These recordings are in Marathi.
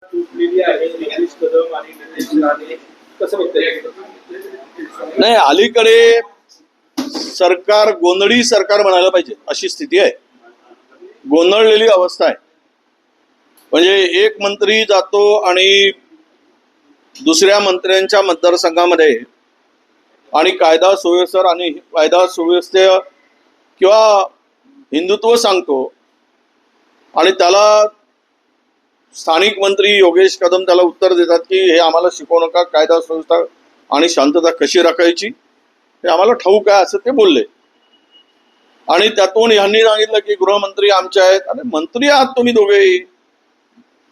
तुटलेली आहे गिरीश कदम आणि नितेश राणे कसं बघताय? नाही, अलीकडे सरकार गोंधळी सरकार म्हणायला पाहिजे अशी स्थिती आहे. गोंधळलेली अवस्था आहे. म्हणजे एक मंत्री जातो आणि दुसऱ्या मंत्र्यांच्या मतदारसंघामध्ये आणि कायदा सुव्यवस्था आणि कायदा सुव्यवस्थे किंवा हिंदुत्व सांगतो आणि त्याला स्थानिक मंत्री योगेश कदम त्याला उत्तर देतात की हे आम्हाला शिकवू नका, कायदा सुव्यवस्था आणि शांतता कशी राखायची हे आम्हाला ठाऊक आहे असं ते बोलले. आणि त्यातून यांनी सांगितलं की गृहमंत्री आमचे आहेत. आणि मंत्री आहात तुम्ही दोघेही,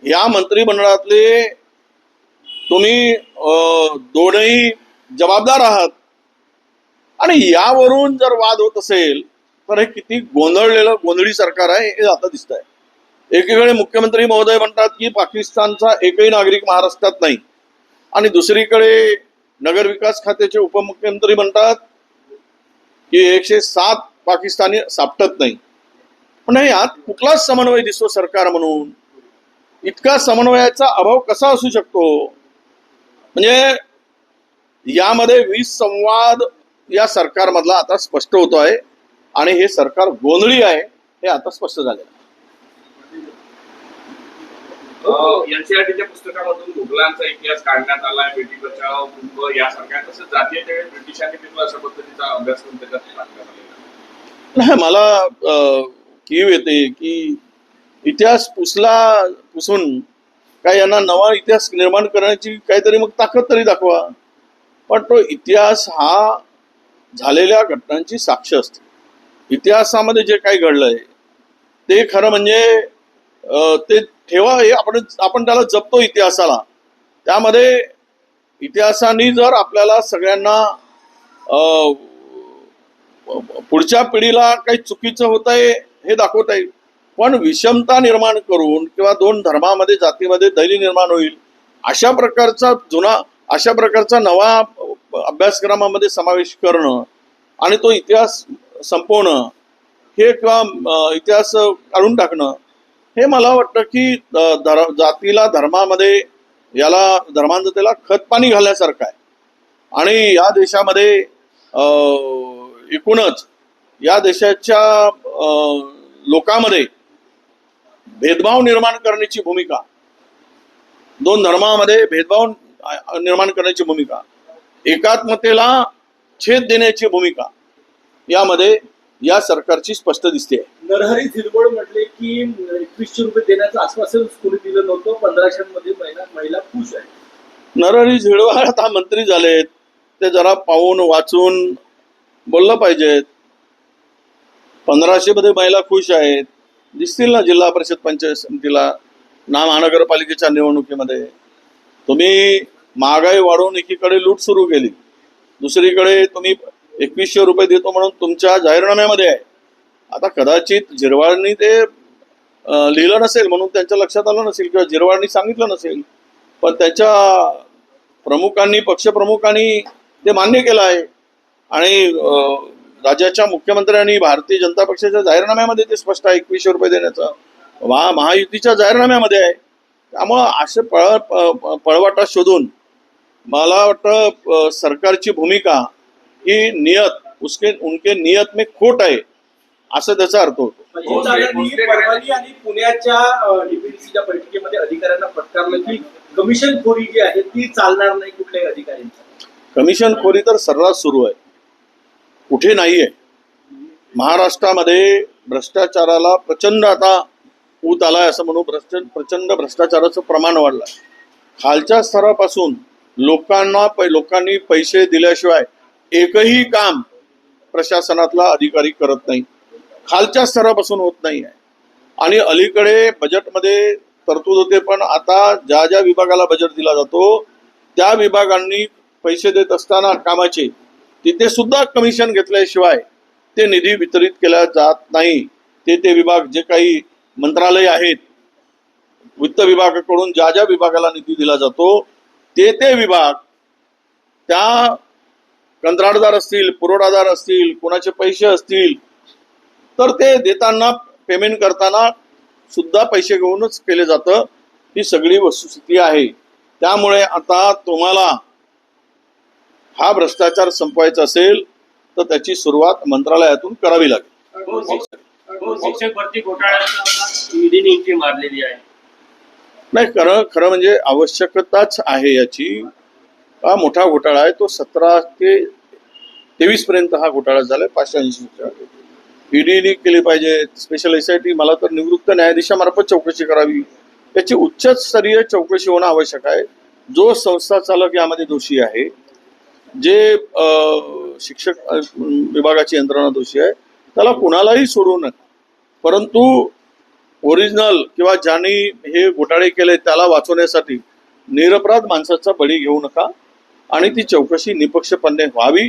या मंत्रिमंडळातले तुम्ही दोनही जबाबदार आहात. आणि यावरून जर वाद होत असेल तर हे किती गोंधळी सरकार आहे हे आता दिसत आहे. एकीकडे मुख्यमंत्री महोदय म्हणतात की पाकिस्तानचा एकही नागरिक महाराष्ट्रात नाही, आणि दुसरीकडे नगरविकास खात्याचे उपमुख्यमंत्री म्हणतात की 107 पाकिस्तानी सापटत नाही. पण यात कुठलाच समन्वय दिसतो सरकार म्हणून? इतका समन्वयाचा अभाव कसा असू शकतो? म्हणजे यामध्ये विसंवाद या सरकारमधला आता स्पष्ट होतो आहे आणि हे सरकार गोंधळी आहे हे आता स्पष्ट झाले. एनसीईआरटीच्या पुस्तकामधून मुघलांचा इतिहास काढण्यात आलाय, बेटी बचाव कुंभ यासारख्या, तसंच जातीय ब्रिटिशांनी देखील अशा पद्धतीचा अभ्यासक्रम त्याच्यात टाकण्यात आलेला. नाही, मला कीव येते की इतिहास पुसून काय यांना नवा इतिहास निर्माण करण्याची काहीतरी मग ताकद तरी दाखवा. पण तो इतिहास हा झालेल्या घटनांची साक्ष असते. इतिहासामध्ये जे काही घडलंय ते खरं म्हणजे ते ठेवा, हे आपण त्याला जपतो इतिहासाला. त्यामध्ये इतिहासाने जर आपल्याला सगळ्यांना पुढच्या पिढीला काही चुकीचं होत आहे हे दाखवता येईल. पण विषमता निर्माण करून किंवा दोन धर्मामध्ये जातीमध्ये दैर्य निर्माण होईल अशा प्रकारचा नवा अभ्यासक्रमामध्ये समावेश करणं आणि तो इतिहास संपवणं हे किंवा इतिहास काढून टाकणं हे मला वाटतं की जातीला धर्मामध्ये याला धर्मांधतेला खतपाणी घालण्यासारखं आहे. आणि या देशामध्ये एकूणच या देशाच्या लोकांमध्ये भेदभाव निर्माण करण्याची भूमिका, दोन धर्मामध्ये भेदभाव निर्माण करण्याची भूमिका, एकात्मतेला छेद देण्याची भूमिका यामध्ये या सरकारची स्पष्ट दिसते. नरहरी झिरवळ म्हटले की 2100 रुपये देण्याचं आश्वासन कोणी दिलं नव्हतं, 1500 महिला खुश आहे. नरहरी झिरवळ आता मंत्री झालेत, ते जरा पाहून वाचून बोललं पाहिजेत. 1500 मध्ये महिला खुश आहेत दिसतील ना जिल्हा परिषद पंचायत समितीला, महानगरपालिकेच्या निवडणुकीमध्ये. तुम्ही महागाई वाढवून एकीकडे लूट सुरू केली, दुसरीकडे तुम्ही 2100 रुपये देतो म्हणून तुमच्या जाहीरनाम्यामध्ये आहे. आता कदाचित झिरवाळनी ते लिहिलं नसेल म्हणून त्यांच्या लक्षात आलं नसेल किंवा झिरवाळनी सांगितलं नसेल, पण त्याच्या पक्षप्रमुखांनी ते मान्य केलं आहे. आणि राज्याच्या मुख्यमंत्र्यांनी भारतीय जनता पक्षाच्या जाहीरनाम्यामध्ये ते स्पष्ट आहे 2100 रुपये देण्याचं, महायुतीच्या जाहीरनाम्यामध्ये आहे. त्यामुळं असे पळवाटा शोधून मला वाटतं सरकारची भूमिका ही उनके नियत में खोट आहे असं त्याचा अर्थ होतो. परभणी आणि पुण्याच्या डीपीडीसीच्या बैठकीमध्ये अधिकाऱ्यांना फटकारलं की कमिशनखोरी जी आहे ती चालणार नाही कुठल्याही अधिकाऱ्यांची. कमिशनखोरी तर सर्रास सुरू आहे, कुठे नाहीये. महाराष्ट्रामध्ये भ्रष्टाचाराला प्रचंड आता ऊत आलाय असं म्हणू. प्रचंड भ्रष्टाचाराचं प्रमाण वाढलंय. खालच्या स्तरापासून लोकांनी पैसे दिल्याशिवाय एकही काम प्रशासनातला अधिकारी करत नाही, खालच्या स्तरापासून होत नाही आहे. आणि अलीकडे बजेटमध्ये तरतूद होते, पण आता ज्या विभागाला बजेट दिला जातो त्या विभागांनी पैसे देत असताना कामाचे तिथे सुद्धा कमिशन घेतल्याशिवाय ते निधी वितरित केला जात नाही. ते विभाग जे काही मंत्रालय आहेत, वित्त विभागाकडून ज्या विभागाला निधी दिला जातो ते विभाग त्या कंत्राटदार असतील, पुरवठादार असतील, कोणाचे पैसे असतील तर ते देताना पेमेंट करताना सुद्धा पैसे घेऊनच केले जातं. ही सगळी वस्तुस्थिती आहे. त्यामुळे आता तुम्हाला हा भ्रष्टाचार संपवायचा असेल तर त्याची सुरुवात मंत्रालयातून करावी लागेल. शिक्षक भरती घोटाळ्याचा ईडीने एंट्री मारलेली आहे. नाही, खरं म्हणजे आवश्यकताच आहे याची. हा मोठा घोटाळा आहे. तो 17 ते 23 पर्यंत हा घोटाळा झालाय. 580 ईडीने केली पाहिजे. स्पेशल SIT मला तर निवृत्त न्यायाधीशामार्फत चौकशी करावी. त्याची उच्चस्तरीय चौकशी होणं आवश्यक आहे. जो संस्था चालक यामध्ये दोषी आहे, जे शिक्षक विभागाची यंत्रणा दोषी आहे, त्याला कुणालाही सोडू नका. परंतु ओरिजिनल किंवा ज्यांनी हे घोटाळे केले त्याला वाचवण्यासाठी निरपराध माणसाचा बळी घेऊ नका आणि ती चौकशी निपक्षपणे व्हावी.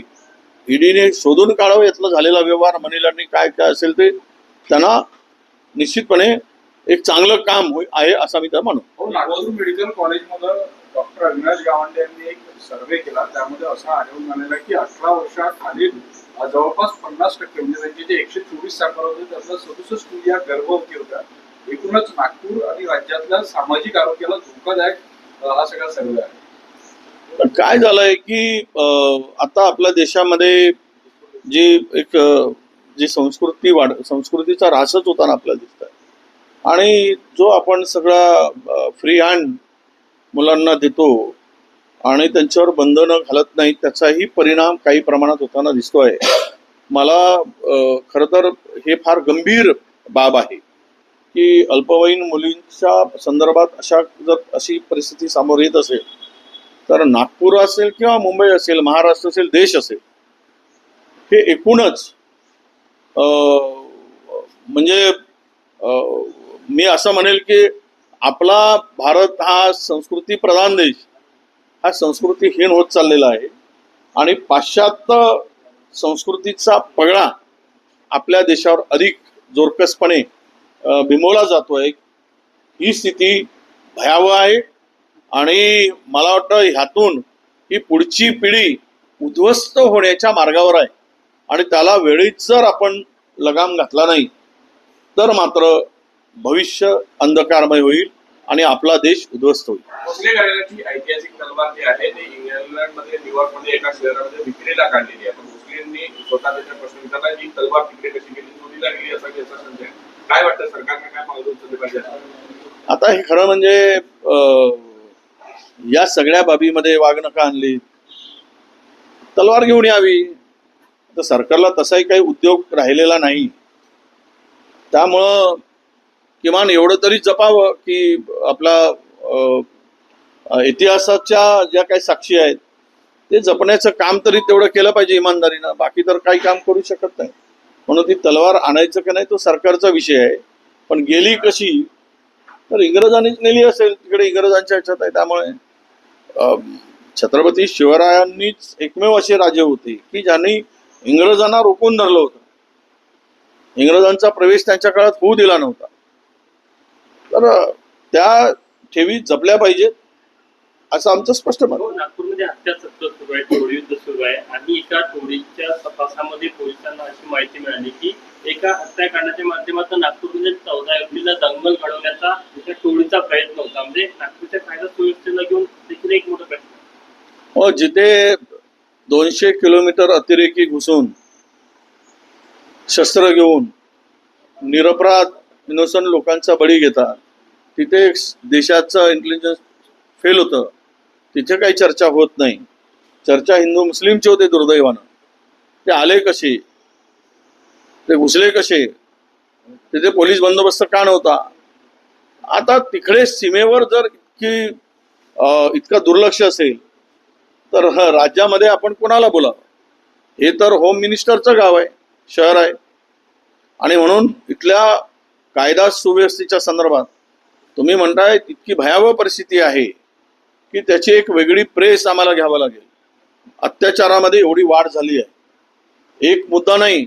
ईडीने शोधून काढावं यातला झालेला व्यवहार, मनी लॉन्ड्रिंग काय काय असेल ते. त्यांना निश्चितपणे एक चांगलं काम आहे असं मी तर म्हणू. नागपूर मेडिकल कॉलेजमध्ये डॉक्टर अविनाश गावंडे यांनी एक सर्वे केला. त्यामध्ये असं आढळून आलेलं की 18 वर्षाखालील जवळपास 50% म्हणजे त्यांचे जे 124 साखर होते त्यातलं 67 स्त्रिया गर्भवती होत्या. एकूणच नागपूर आणि राज्यातल्या सामाजिक आरोग्याला धोकादायक हा सगळा सर्वे आहे. पण काय झालंय की आता आपल्या देशामध्ये जी संस्कृतीचा ऱ्हासच होताना आपल्याला दिसत आहे. आणि जो आपण सगळा फ्री हँड मुलांना देतो आणि त्यांच्यावर बंधनं घालत नाही, त्याचाही परिणाम काही प्रमाणात होताना दिसतोय. मला खरं तर हे फार गंभीर बाब आहे की अल्पवयीन मुलींच्या संदर्भात अशी परिस्थिती समोर येत असेल तर नागपूर असेल किंवा मुंबई असेल, महाराष्ट्र असेल, देश असेल, हे एकूणच म्हणजे मी असं म्हणेल की आपला भारत हा संस्कृती प्रधान देश हा संस्कृतीहीन होत चाललेला आहे आणि पाश्चात्य संस्कृतीचा पगडा आपल्या देशावर अधिक जोरकसपणे बिंबवला जातोय. ही स्थिती भयावह आहे आणि मला वाटतं ह्यातून ही पुढची पिढी उद्ध्वस्त होण्याच्या मार्गावर आहे आणि त्याला वेळीच जर आपण लगाम घातला नाही तर मात्र भविष्य अंधकारमय होईल आणि आपला देश उद्ध्वस्त होईल. भोसले घराण्याची ऐतिहासिक तलवार जी आहे ती इंग्लंडमध्ये न्यूयॉर्कमध्ये एका शहरामध्ये विक्रीला काढलेली आहे. पण भोसलेंनी स्वतः त्याच्या प्रश्न विचारला ही तलवार तिकडे कशी गेली, चोरीला गेली असा संशय. काय वाटतं सरकारने काय पावलं उचलले पाहिजे? आता हे खरं म्हणजे या सगळ्या बाबीमध्ये वाघनखं आणली, तलवार घेऊन यावी. तर सरकारला तसाही काही उद्योग राहिलेला नाही. त्यामुळं किमान एवढं तरी जपावं की आपला इतिहासाच्या ज्या काही साक्षी आहेत ते जपण्याचं काम तरी तेवढं केलं पाहिजे इमानदारीनं. बाकी तर काही काम करू शकत नाही. म्हणून ती तलवार आणायचं की नाही तो सरकारचा विषय आहे. पण गेली कशी तर इंग्रजांनीच नेली असेल, तिकडे इंग्रजांच्या ह्याच्यात आहे. त्यामुळे छत्रपती शिवरायांनीच एकमेव असे राजे होते की ज्यांनी इंग्रजांना रोखून धरलं होतं. इंग्रजांचा प्रवेश त्यांच्या काळात होऊ दिला नव्हता. तर त्या ठेवी जपल्या पाहिजेत असं आमचं स्पष्ट मत. नागपूरमध्ये हत्या सत्र सुरू आहे, टोळीयुद्ध सुरू आहे आणि एका टोळीच्या तपासामध्ये पोलिसांना अशी माहिती मिळाली की एका हत्याकांडाच्या माध्यमातून नागपूरमध्ये 14 एप्रिलला दंगल घडवण्याचा त्या टोळीचा प्रयत्न होता. म्हणजे नागपूरच्या कायदा सुव्यवस्थेला घेऊन देखील एक मोठा प्रश्न. हो, जिथे 200 किलोमीटर अतिरेकी घुसून शस्त्र घेऊन निरपराध इनोसंट लोकांचा बळी घेतात, तिथे देशाचं इंटेलिजन्स फेल होतं. तिथे काही चर्चा होत नाही. चर्चा हिंदू मुस्लिमचे होते. दुर्दैवानं ते आले कसे, ते घुसले कसे, तिथे पोलीस बंदोबस्त का नव्हता. आता तिकडे सीमेवर जर इतकं दुर्लक्ष असेल तर राज्यामध्ये आपण कोणाला बोलावं? हे तर होम मिनिस्टरचं गाव आहे, शहर आहे. आणि म्हणून इथल्या कायदा सुव्यवस्थेच्या संदर्भात तुम्ही म्हणताय इतकी भयावह परिस्थिती आहे की त्याची एक वेगळी प्रेस आम्हाला घ्यावं लागेल. अत्याचारामध्ये एवढी वाढ झाली आहे. एक मुद्दा नाही,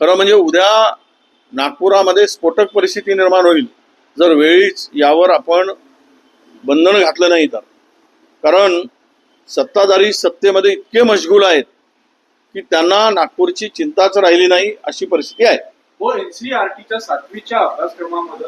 खरं म्हणजे उद्या नागपुरामध्ये स्फोटक परिस्थिती निर्माण होईल जर वेळीच यावर आपण बंधन घातलं नाही तर. कारण सत्ताधारी सत्तेमध्ये इतके मशगूल आहेत की त्यांना नागपूरची चिंताच राहिली नाही अशी परिस्थिती आहे. NCERTच्या 7वीच्या अभ्यासक्रमामध्ये